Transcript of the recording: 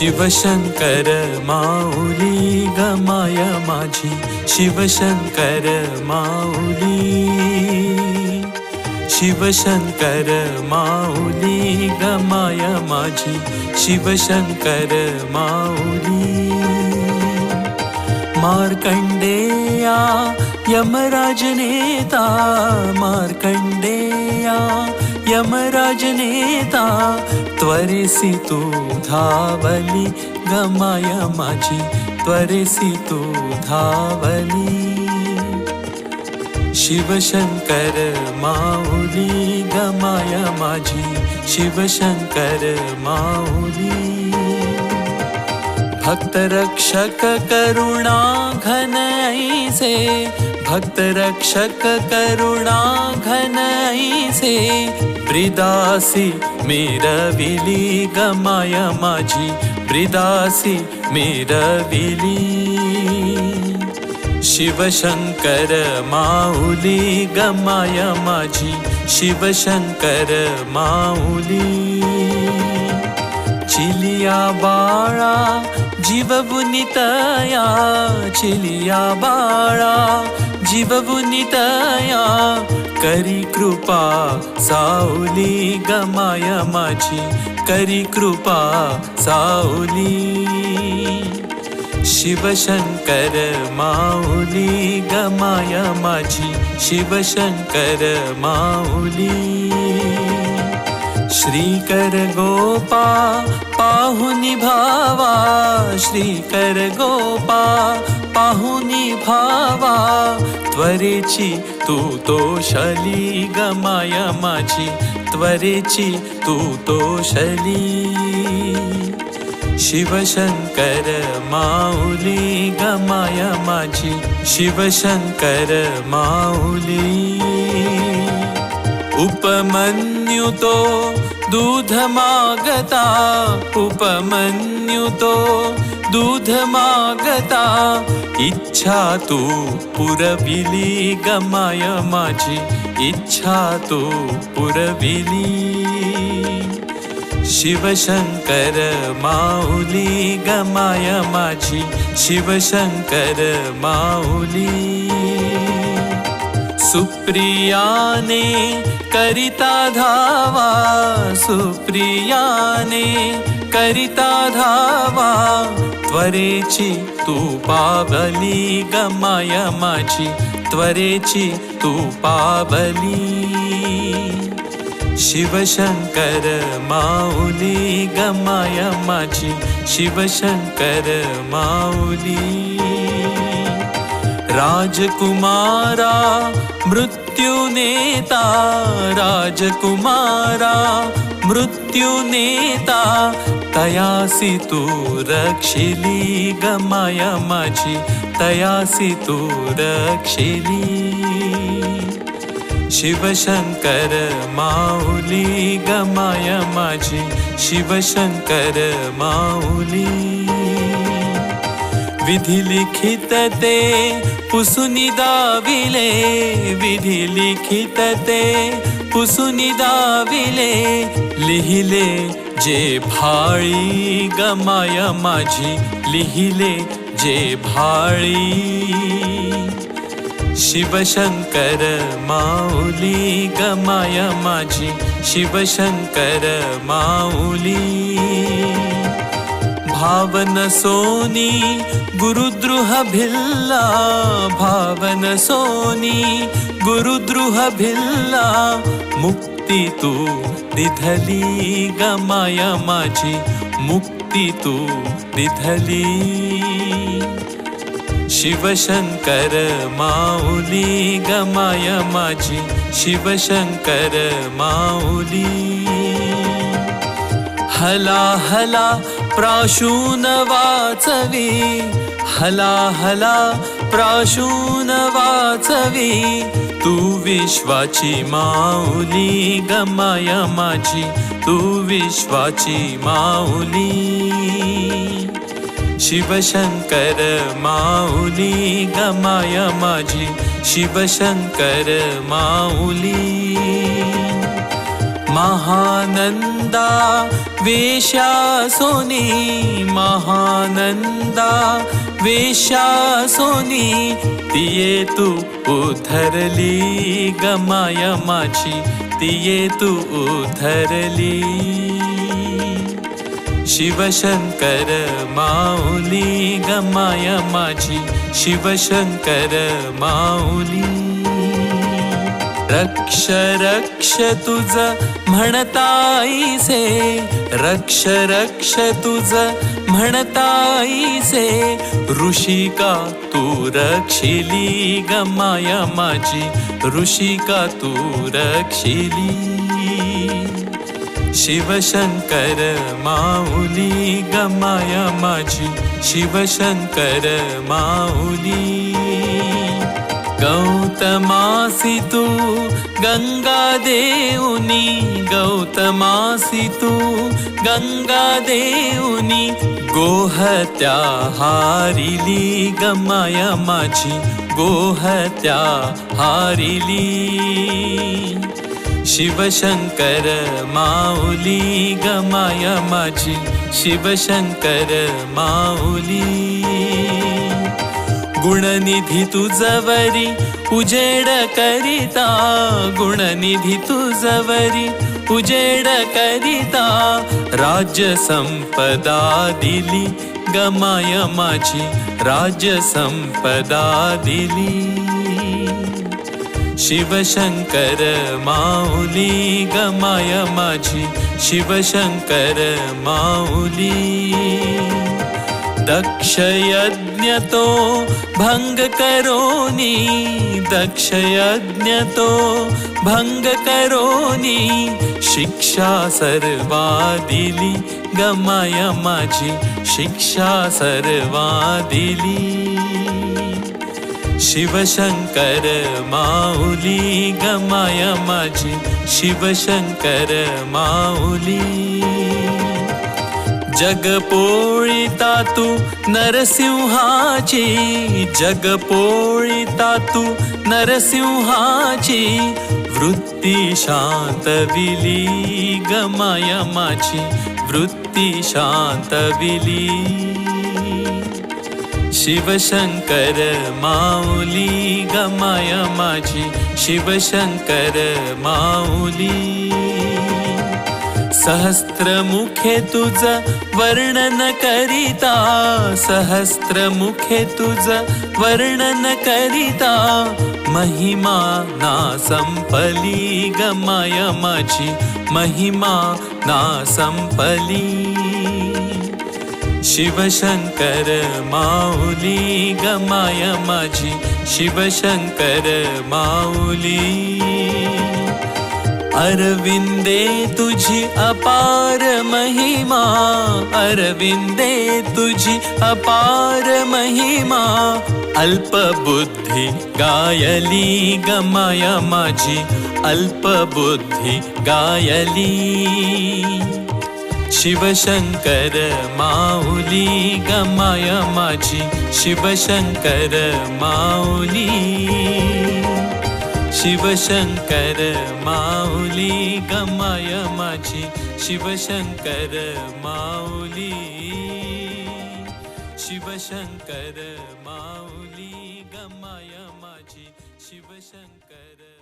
शिवशंकर माऊली गमाय माझी, शिवशंकर माऊली, शिवशंकर माऊली गमाय माझी, शिवशंकर माऊली. मार्कंडेया यमराज नेता, मार्कंडेया यमराज नेता, त्वरेसी तू धावली गमाय माझी, त्वरेसी तू धावली. शिवशंकर माऊली गमाय माझी, शिवशंकर माऊली. भक्त रक्षक करुणा घन ऐसे, भक्त रक्षक करुणा घन ऐसे, ब्रिदासी मिरविली गमाय माझी, ब्रिदासी मिरविली. शिवशंकर माऊली गमाय माझी, शिवशंकर माऊली. चिलिया बाळा जीवबुनितया, चिलिया बाळा जीवबुनितया, करी कृपा सावली गमाय माझी, करी कृपा सावली. शिवशंकर माऊली गमाय माझी, शिवशंकर माऊली. श्रीकर गोपा पाहुनी भावा, श्रीकर गोपा पाहुनी भावा, त्वरेची तू तोषली गमाय माझी, त्वरेची तू तोषली. शिवशंकर माऊली गमाय माझी, शिवशंकर माऊली. उपमन्यु तो दूध मागता, उपमन्यु तो दूध मागता, इच्छा तू पुरविली गमाय माझी, इच्छा तू पुरविली. शिवशंकर माऊली गमाय माझी, शिवशंकर माऊली. सुप्रियाने करिता धावा, सुप्रियाने करिता धावा, त्वरेची तू पावली गमाय माझी, त्वरेची तू पावली. शिवशंकर माऊली गमाय माझी, शिवशंकर माऊली. राजकुमारा मृत्यु नेता, राजकुमारा मृत्यु नेता, तयासी तू रक्षिली गमाय माझी, तयासी तू रक्षिली. शिवशंकर माऊली गमाय माझी, शिवशंकर माऊली. विधी लिखित ते पुसुनी दाविले, विधी लिखित ते पुसुनी दाविले, लिहिले जे भाळी गमाय माझी, लिहिले जे भाळी. शिवशंकर माऊली गमाय माझी, शिवशंकर माऊली. भावन सोनी गुरुद्रुह भिल्ला, भावन सोनी गुरुद्रुह भिल्ला, मुक्ती तू दिधली गमाय माझी, मुक्ती तू दिधली. शिवशंकर माऊली गमाय माझी, शिवशंकर माऊली. हला हला प्राशून वाचवी, हला हला प्राशून वाचवी, तू विश्वाची माऊली गमाय माझी, तू विश्वाची माऊली. शिवशंकर माऊली गमाय माझी, शिवशंकर माऊली. महानंदा वेश्यासोनी, महानंदा वेश्यासोनी, तिये तू उधरली गमाय माझी, तिये तू उधरली. शिवशंकर माऊली गमाय माझी, शिवशंकर माऊली. रक्ष रक्ष तुझ म्हणताईसे, रक्ष रक्ष तुझ म्हणताईसे, ऋषिका तू रक्षिली गमाय माझी, ऋषिका तू रक्षिली. शिवशंकर माऊली गमाय माझी, शिवशंकर माऊली. गौतमासी तू गंगा देऊनी, गौतमासी तू गंगा देऊनी, गोहत्या हारिली गमाय माझी, गोहत्या हारिली. शिवशंकर माऊली गमाय माझी, शिवशंकर माऊली. गुणनिधी तुझवरी उजेड करिता, गुणनिधी तुझवरी उजेड करिता, राज्य संपदा दिली गमाय माझी, राज्य संपदा दिली. शिवशंकर माऊली गमाय माझी, शिवशंकर माऊली. दक्ष यज्ञ तो भंग करोनी, दक्ष यज्ञ तो भंग करोनी, शिक्षा सर्वा दिली गमाय माझी, शिक्षा सर्वा दिली. शिवशंकर माऊली गमाय माझी, शिवशंकर माऊली. जग पोळिता तू नरसिंहाची, जग पोळिता तू नरसिंहाची, वृत्ती शांतविली गमाय माझी, वृत्ती शांतविली. शिवशंकर माऊली गमाय माझी, शिवशंकर माऊली. सहस्त्रमुखे तुझ वर्णन करिता, सहस्त्रमुखे तुझ वर्णन करिता, महिमा ना संपली गमाय माझी, महिमा ना संपली. शिवशंकर माऊली गमाय माझी, शिवशंकर माऊली. अरविंदे तुझी अपार महिमा, अरविंदे तुझी अपार महिमा, अल्पबुद्धी गायली गमाय माझी, अल्पबुद्धी गायली. शिवशंकर माऊली गमाय माझी, शिवशंकर माऊली. शिवशंकर माऊली गमाय माझी, शिवशंकर माऊली. शिवशंकर माऊली गमाय माझी, शिवशंकर